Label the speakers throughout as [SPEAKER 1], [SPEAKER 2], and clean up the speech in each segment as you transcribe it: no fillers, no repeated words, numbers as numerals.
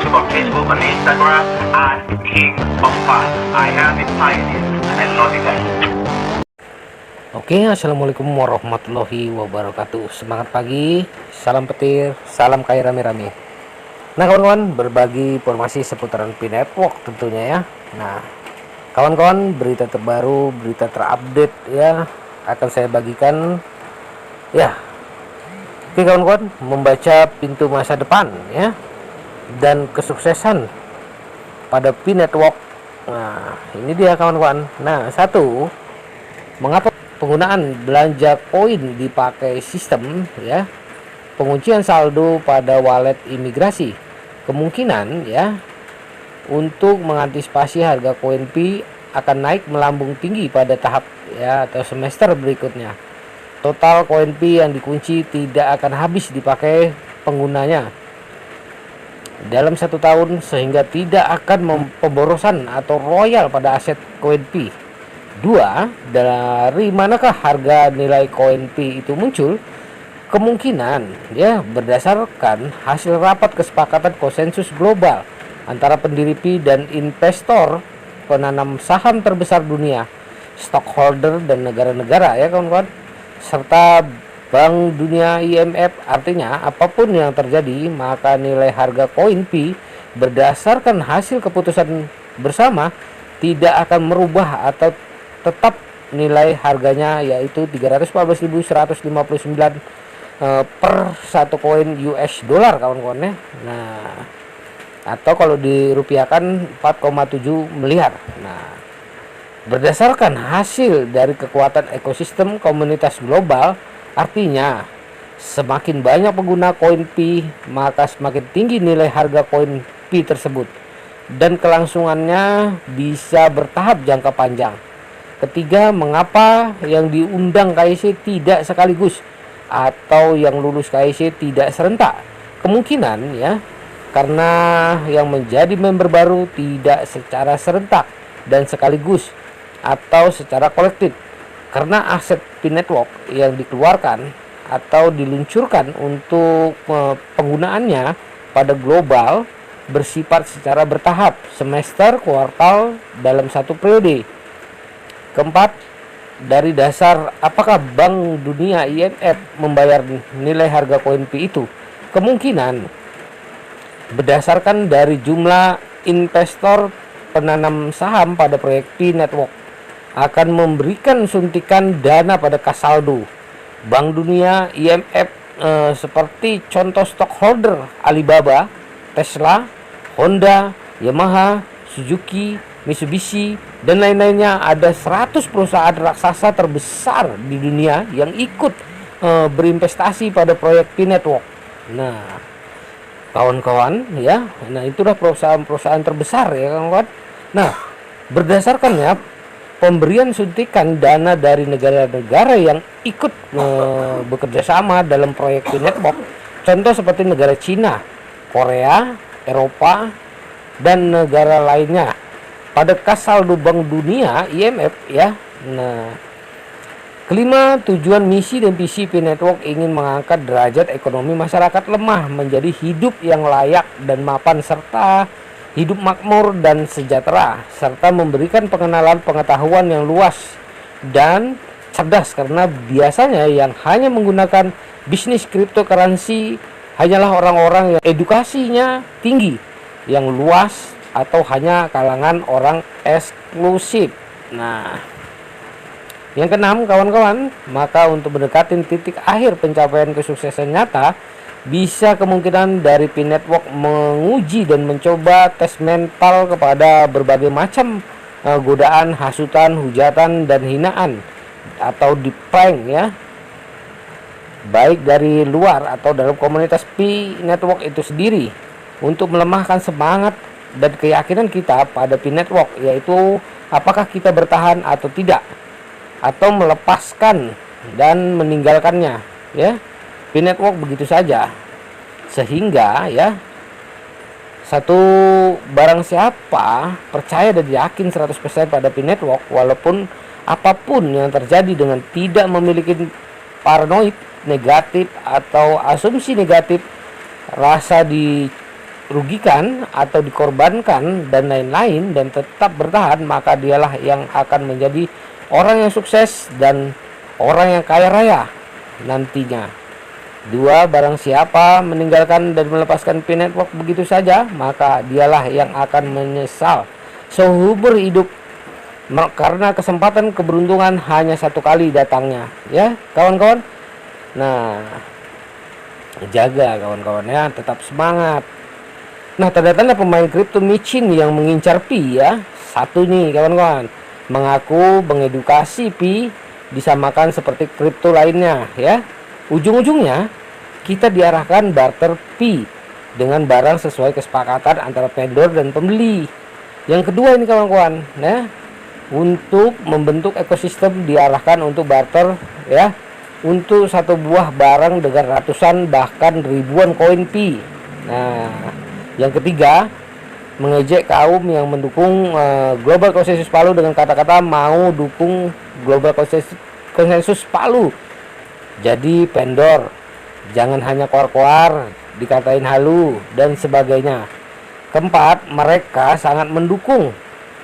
[SPEAKER 1] YouTube, on Facebook, on Instagram, at King of Fun. I have it pioneered and I love it guys.
[SPEAKER 2] Oke, assalamualaikum warahmatullahi wabarakatuh. Semangat pagi, salam petir, salam kaya rame-rame. Nah kawan-kawan, berbagi informasi seputaran P-Network tentunya ya. Nah kawan-kawan, berita terbaru, berita terupdate ya akan saya bagikan ya. Oke kawan-kawan, membaca pintu masa depan ya dan kesuksesan pada P-Network. Nah ini dia kawan-kawan. Nah satu, mengapa penggunaan belanja koin dipakai sistem ya penguncian saldo pada wallet imigrasi. Kemungkinan ya untuk mengantisipasi harga koin Pi akan naik melambung tinggi pada tahap ya atau semester berikutnya. Total koin Pi yang dikunci tidak akan habis dipakai penggunanya dalam 1 tahun, sehingga tidak akan pemborosan atau royal pada aset koin Pi. 2. Dari manakah harga nilai koin Pi itu muncul? Kemungkinan ya berdasarkan hasil rapat kesepakatan konsensus global antara pendiri Pi dan investor penanam saham terbesar dunia, stockholder dan negara-negara ya kawan-kawan, serta Bank Dunia IMF. Artinya apapun yang terjadi, maka nilai harga koin Pi berdasarkan hasil keputusan bersama tidak akan merubah atau tetap nilai harganya, yaitu 314.159 per satu koin US dollar kawan-kawan ya. Nah atau kalau dirupiahkan 4,7 miliar. Nah berdasarkan hasil dari kekuatan ekosistem komunitas global, artinya semakin banyak pengguna koin Pi, maka semakin tinggi nilai harga koin Pi tersebut dan kelangsungannya bisa bertahap jangka panjang. Ketiga, mengapa yang diundang KIC tidak sekaligus atau yang lulus KIC tidak serentak? Kemungkinan ya karena yang menjadi member baru tidak secara serentak dan sekaligus atau secara kolektif, karena aset P-Network yang dikeluarkan atau diluncurkan untuk penggunaannya pada global bersifat secara bertahap, semester, kuartal, dalam satu periode. Keempat, dari dasar apakah Bank Dunia IMF membayar nilai harga koin Pi itu? Kemungkinan berdasarkan dari jumlah investor penanam saham pada proyek P-Network akan memberikan suntikan dana pada kas saldo. Bank Dunia IMF seperti contoh stockholder Alibaba, Tesla, Honda, Yamaha, Suzuki, Mitsubishi dan lain-lainnya. Ada 100 perusahaan raksasa terbesar di dunia yang ikut berinvestasi pada proyek P-Network. Nah kawan-kawan ya, nah itulah perusahaan-perusahaan terbesar ya kawan-kawan. Nah berdasarkan ya pemberian suntikan dana dari negara-negara yang ikut bekerja sama dalam proyek P-Network, contoh seperti negara Cina, Korea, Eropa dan negara lainnya pada kas saldo Bank Dunia IMF ya. Nah kelima, tujuan misi dan visi P-Network ingin mengangkat derajat ekonomi masyarakat lemah menjadi hidup yang layak dan mapan, serta hidup makmur dan sejahtera, serta memberikan pengenalan pengetahuan yang luas dan cerdas, karena biasanya yang hanya menggunakan bisnis cryptocurrency hanyalah orang-orang yang edukasinya tinggi, yang luas, atau hanya kalangan orang eksklusif. Nah yang keenam kawan-kawan, maka untuk mendekati titik akhir pencapaian kesuksesan nyata, bisa kemungkinan dari P-Network menguji dan mencoba tes mental kepada berbagai macam godaan, hasutan, hujatan dan hinaan atau di prank ya, baik dari luar atau dalam komunitas P-Network itu sendiri, untuk melemahkan semangat dan keyakinan kita pada P-Network, yaitu apakah kita bertahan atau tidak, atau melepaskan dan meninggalkannya ya. P-Network begitu saja, sehingga ya satu, barang siapa percaya dan yakin 100% pada P-Network, walaupun apapun yang terjadi, dengan tidak memiliki paranoid negatif atau asumsi negatif, rasa dirugikan atau dikorbankan dan lain-lain dan tetap bertahan, maka dialah yang akan menjadi orang yang sukses dan orang yang kaya raya nantinya. Dua, barang siapa meninggalkan dan melepaskan P-Network begitu saja, maka dialah yang akan menyesal seumur hidup, karena kesempatan keberuntungan hanya satu kali datangnya, ya kawan-kawan. Nah, jaga kawan-kawan ya, tetap semangat. Nah, tanda-tanda pemain kripto micin yang mengincar pi ya. Satu nih kawan-kawan, mengaku mengedukasi pi disamakan seperti kripto lainnya ya. Ujung-ujungnya kita diarahkan barter pi dengan barang sesuai kesepakatan antara vendor dan pembeli. Yang kedua ini kawan-kawan ya, untuk membentuk ekosistem diarahkan untuk barter ya, untuk satu buah barang dengan ratusan bahkan ribuan koin pi. Nah, yang ketiga, mengejek kaum yang mendukung Global Konsensus Palu dengan kata-kata mau dukung Global Konsensus Palu. Jadi vendor, jangan hanya koar-koar, dikatain halu dan sebagainya. Keempat, mereka sangat mendukung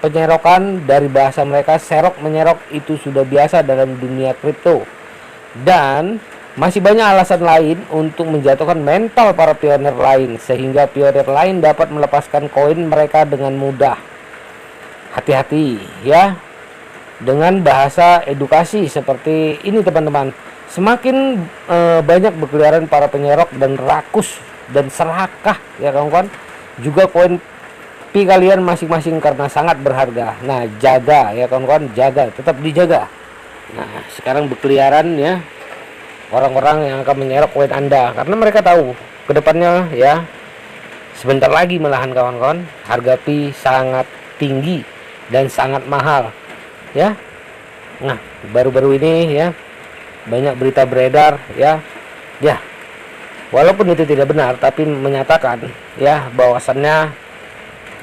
[SPEAKER 2] penyerokan. Dari bahasa mereka, serok menyerok itu sudah biasa dalam dunia kripto. Dan masih banyak alasan lain untuk menjatuhkan mental para pionir lain, sehingga pionir lain dapat melepaskan koin mereka dengan mudah. Hati-hati ya dengan bahasa edukasi seperti ini teman-teman. Semakin banyak berkeliaran para penyerok dan rakus dan serakah ya kawan-kawan, juga koin pi kalian masing-masing karena sangat berharga. Nah, jaga ya kawan-kawan, jaga, tetap dijaga. Nah, sekarang berkeliaran ya orang-orang yang akan menyerok koin Anda, karena mereka tahu kedepannya ya, sebentar lagi malahan kawan-kawan, harga pi sangat tinggi dan sangat mahal ya. Nah, baru-baru ini ya banyak berita beredar ya, walaupun itu tidak benar, tapi menyatakan ya bahwasannya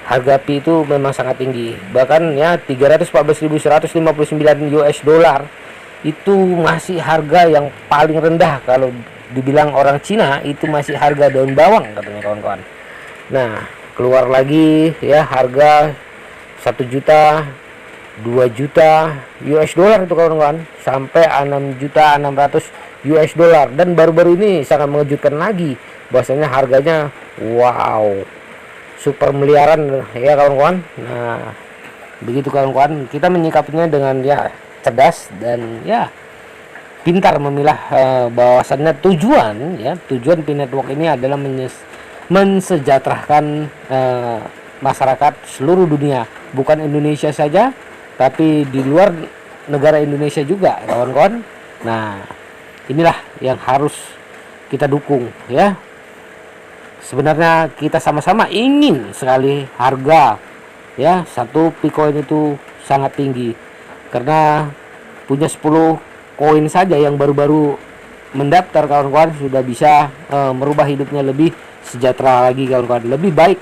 [SPEAKER 2] harga pi itu memang sangat tinggi. Bahkan ya 314.159 US dollar itu masih harga yang paling rendah. Kalau dibilang orang Cina itu masih harga daun bawang katanya kawan-kawan. Nah, keluar lagi ya harga 1 juta, 2 juta US dollar itu kawan-kawan, sampai 6.600.000 US dollar. Dan baru-baru ini sangat mengejutkan lagi bahwasanya harganya wow, super miliaran ya kawan-kawan. Nah, begitu kawan-kawan, kita menyikapinya dengan ya cerdas dan ya pintar memilah bahwasannya tujuan P-Network ini adalah mensejahterakan masyarakat seluruh dunia, bukan Indonesia saja tapi di luar negara Indonesia juga kawan-kawan. Nah, inilah yang harus kita dukung ya. Sebenarnya kita sama-sama ingin sekali harga ya satu Bitcoin itu sangat tinggi, karena punya 10 koin saja yang baru-baru mendaftar kawan-kawan sudah bisa merubah hidupnya lebih sejahtera lagi kawan-kawan, lebih baik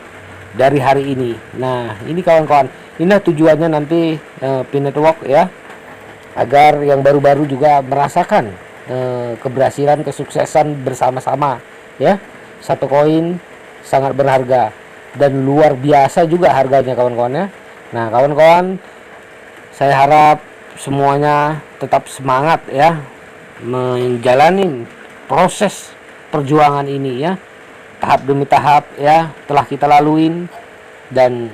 [SPEAKER 2] dari hari ini. Nah, ini kawan-kawan, inilah tujuannya nanti P-Network ya, agar yang baru-baru juga merasakan keberhasilan, kesuksesan bersama-sama ya. Satu koin sangat berharga dan luar biasa juga harganya kawan-kawan ya. Nah kawan-kawan, saya harap semuanya tetap semangat ya menjalani proses perjuangan ini ya, tahap demi tahap ya telah kita laluin. Dan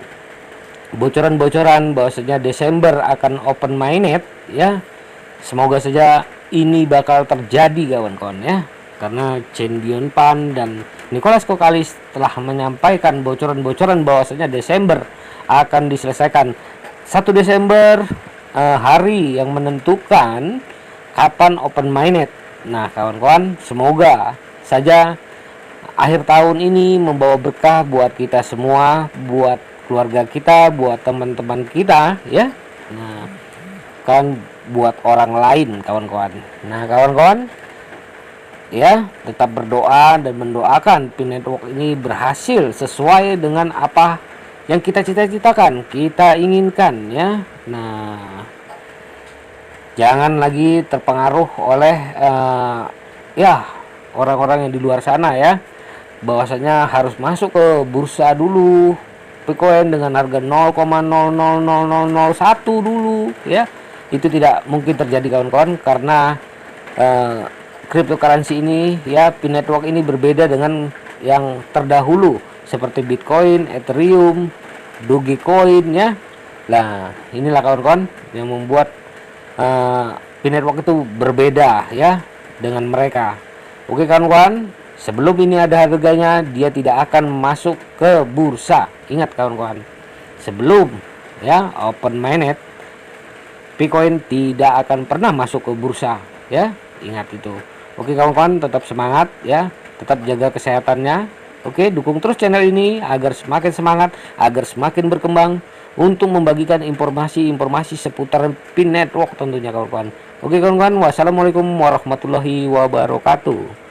[SPEAKER 2] bocoran-bocoran bahwasanya Desember akan open mainnet ya, semoga saja ini bakal terjadi kawan-kawan ya, karena Chen Dianpan dan Nicholas Kokalis telah menyampaikan bocoran-bocoran bahwasanya Desember akan diselesaikan. 1 Desember hari yang menentukan kapan open mainnet. Nah kawan-kawan, semoga saja akhir tahun ini membawa berkah buat kita semua, buat keluarga kita, buat teman-teman kita ya. Nah, kan buat orang lain kawan-kawan. Nah kawan-kawan ya, tetap berdoa dan mendoakan P-Network ini berhasil sesuai dengan apa yang kita cita-citakan, kita inginkan ya. Nah, jangan lagi terpengaruh oleh ya orang-orang yang di luar sana ya. bahwasanya harus masuk ke bursa dulu Bitcoin dengan harga 0,000001 dulu ya. Itu tidak mungkin terjadi kawan-kawan, karena cryptocurrency ini ya, Pi Network ini berbeda dengan yang terdahulu seperti Bitcoin, Ethereum, Dogecoin ya. Nah, inilah kawan-kawan yang membuat Pi Network itu berbeda ya dengan mereka. Oke kawan-kawan, sebelum ini ada harganya, dia tidak akan masuk ke bursa. Ingat kawan-kawan, sebelum ya open mainnet, Bitcoin tidak akan pernah masuk ke bursa ya. Ingat itu. Oke kawan-kawan, tetap semangat ya, tetap jaga kesehatannya. Oke, dukung terus channel ini agar semakin semangat, agar semakin berkembang untuk membagikan informasi-informasi seputar Pi Network tentunya kawan-kawan. Oke kawan-kawan, wassalamualaikum warahmatullahi wabarakatuh.